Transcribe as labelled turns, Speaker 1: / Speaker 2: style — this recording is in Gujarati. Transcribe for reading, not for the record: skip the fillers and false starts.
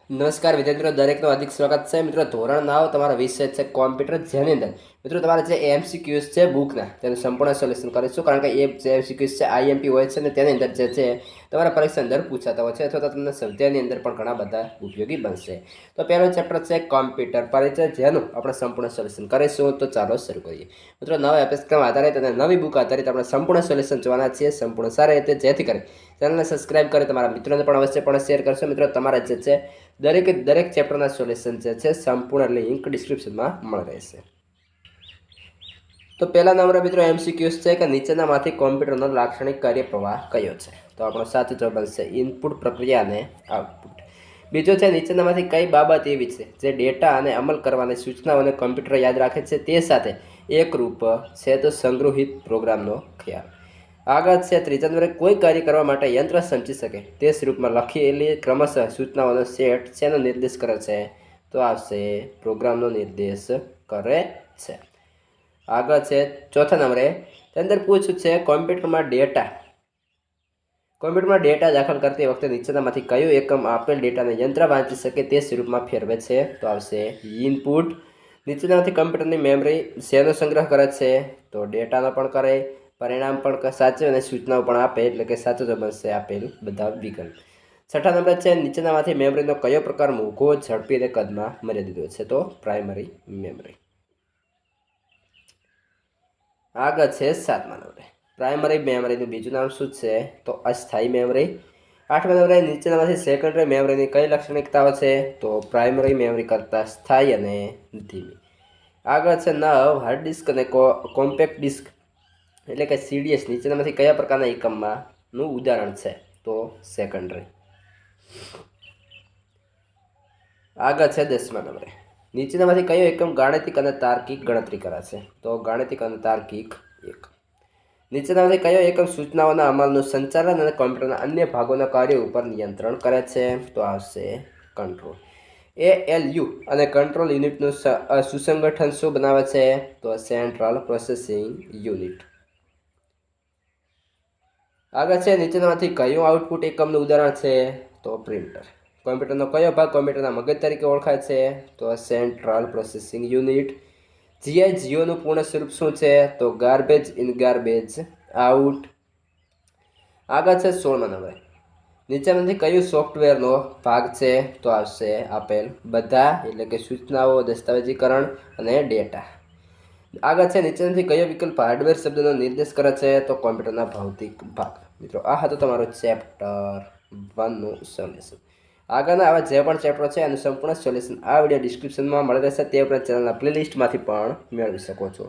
Speaker 1: નમસ્કાર વિદ્યાર્થીઓ, દરેકનું હાર્દિક સ્વાગત છે. મિત્રો, ધોરણ 9 તમારા વિષય છે કોમ્પ્યુટર, જેની અંદર મિત્રો તમારે જે એમસીક્યુઝ છે બુકના તેનું સંપૂર્ણ સોલ્યુશન કરીશું. કારણ કે એ જે એમસીક્યુઝ છે આઈએમપી હોય છે ને તેની અંદર જે છે તમારા પરીક્ષા અંદર પૂછાતા હોય છે અથવા તો તમને સ્વાધ્યાયની અંદર પણ ઘણા બધા ઉપયોગી બનશે. તો પહેલો ચેપ્ટર છે કોમ્પ્યુટર પરિચય, જેનું આપણે સંપૂર્ણ સોલ્યુશન કરીશું. તો ચાલો શરૂ કરીએ. મિત્રો, નવા અભ્યાસક્રમ આધારિત અને નવી બુક આધારિત આપણે સંપૂર્ણ સોલ્યુશન જોવાના છીએ, સંપૂર્ણ સારી રીતે, જેથી કરી ચેનલને સબસ્ક્રાઇબ કરી તમારા મિત્રોને પણ અવશ્ય પણ શેર કરશો. મિત્રો, તમારા જે છે દરેક ચેપ્ટરના સોલ્યુશન જે છે સંપૂર્ણ લિંક ડિસ્ક્રિપ્શનમાં મળી રહેશે. તો પહેલા નંબર મિત્રો એમસીક્યુઝ છે કે નીચેનામાંથી કોમ્પ્યુટરનો લાક્ષણિક કાર્યપ્રવાહ કયો છે? તો આપણો સાચો જવાબ બનશે ઇનપુટ પ્રક્રિયા અને આઉટપુટ. બીજો છે નીચેનામાંથી કઈ બાબત એવી છે જે ડેટા અને અમલ કરવાની સૂચનાઓને કોમ્પ્યુટર યાદ રાખે છે, તે સાથે એકરૂપ છે? તો સંગ્રહિત પ્રોગ્રામનો ખ્યાલ. આગળ છે ત્રીજા નંબરે કોઈ કાર્ય કરવા માટે યંત્ર સમજી શકે તે સ્વરૂપમાં લખેલી ક્રમશઃ સૂચનાઓનો સેટ શેનો નિર્દેશ કરે છે? તો આવશે પ્રોગ્રામનો નિર્દેશ કરે છે. આગળ છે ચોથા નંબરે અંદર પૂછ્યું છે કોમ્પ્યુટરમાં ડેટા દાખલ કરતી વખતે નીચેનામાંથી કયું એકમ આપેલ ડેટાને યંત્ર વાંચી શકે તે સ્વરૂપમાં ફેરવે છે? તો આવશે ઇનપુટ. નીચેનામાંથી કમ્પ્યુટરની મેમરી શેનો સંગ્રહ કરે છે? તો ડેટાનો પણ કરે, પરિણામ પણ સાચે અને સૂચનાઓ પણ આપે, એટલે કે સાચો જવાબ બનશે આપેલ બધા વિકલ્પ. છઠ્ઠા નંબર છે નીચેનામાંથી મેમરીનો કયો પ્રકાર મોઘો, ઝડપી અને કદમાં મર્યાદિત હોય છે? તો પ્રાઇમરી મેમરી. આગળ છે સાતમા નંબરે પ્રાઇમરી મેમરીનું બીજું નામ શું છે? તો અસ્થાયી મેમરી. આઠમા નંબરે નીચેનામાંથી સેકન્ડરી મેમરીની કઈ લાક્ષણિકતાઓ છે? તો પ્રાઇમરી મેમરી કરતાં સ્થાયી અને ધીમી. આગળ છે 9 હાર્ડ ડિસ્ક અને કોમ્પેક્ટ ડિસ્ક એટલે કે સીડીએસ નીચેનામાંથી કયા પ્રકારના એકમમાંનું ઉદાહરણ છે? તો સેકન્ડરી. આગળ છે 10મા નંબરે નીચેનામાંથી કયો એકમ ગાણિતિક અને તાર્કિક ગણતરી કરે છે? તો ગાણિતિક અને તાર્કિક એક. નીચેનામાંથી કયો એકમ સૂચનાઓના અમલનું સંચાલન અને કોમ્પ્યુટરના અન્ય ભાગોના કાર્યો ઉપર નિયંત્રણ કરે છે? તો આવશે કંટ્રોલ. એએલયુ અને કંટ્રોલ યુનિટનું સુસંગઠન શું બનાવે છે? તો સેન્ટ્રલ પ્રોસેસિંગ યુનિટ. આગળ છે નીચેનામાંથી કયું આઉટપુટ એકમનું ઉદાહરણ છે? તો પ્રિન્ટર. કોમ્પ્યુટરનો કયો ભાગ કોમ્પ્યુટરના મગજ તરીકે ઓળખાય છે? તો સેન્ટ્રલ પ્રોસેસિંગ યુનિટ. જીઆઈનું પૂર્ણ સ્વરૂપ શું છે? તો ગાર્બેજ ઇન ગાર્બેજ આઉટ. આગળ છે 16મા નંબરે નીચેનામાંથી કયું સોફ્ટવેરનો ભાગ છે? તો આવશે આપેલ બધા, એટલે કે સૂચનાઓ, દસ્તાવેજીકરણ અને ડેટા. આગળ છે નીચેનાથી કયો વિકલ્પ હાર્ડવેર શબ્દનો નિર્દેશ કરે છે? તો કોમ્પ્યુટરના ભૌતિક ભાગ. મિત્રો, આ હતું તમારું ચેપ્ટર 1નું સોલ્યુશન. આગળના આવા જે પણ ચેપ્ટર છે એનું સંપૂર્ણ સોલ્યુશન આ વિડીયો ડિસ્ક્રિપ્શનમાં મળી રહેશે. તે ઉપરાંત ચેનલના પ્લેલિસ્ટમાંથી પણ મેળવી શકો છો.